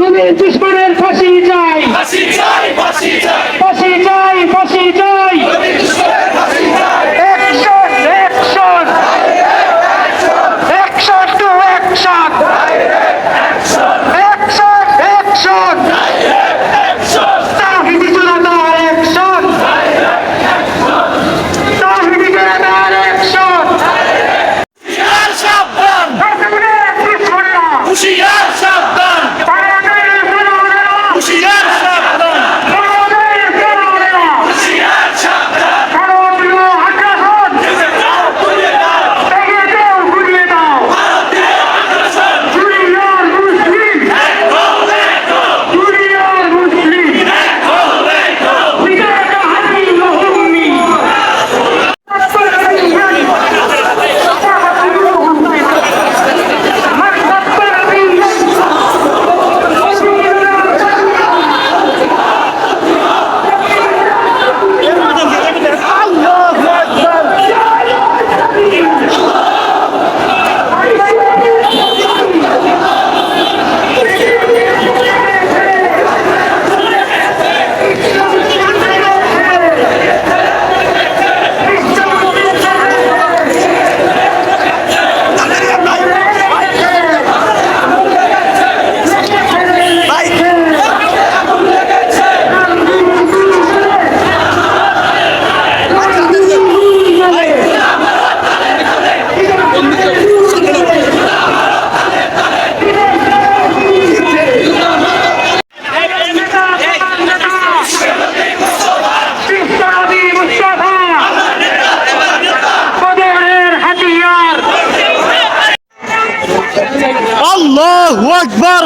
নবীর দুশ্মনের ফাঁসি চাই, ফাঁসি চাই, ফাঁসি চাই, ফাঁসি চাই, ফাঁসি চাই। নবীর দুশ্মনের ফাঁসি চাই। Action, action, action to action, action, action, তাওহীদি জনতার অ্যাকশন, তাওহীদি জনতার অ্যাকশন। হুঁশিয়ার সাবধান, হুঁশিয়ার সাবধান, হুঁশিয়ার সাবধান, হুঁশিয়ার সাবধান। ভারতীয় আগ্রাসন, দেখো, দেখো, দেখো, দেখো। আল্লাহু আকবার।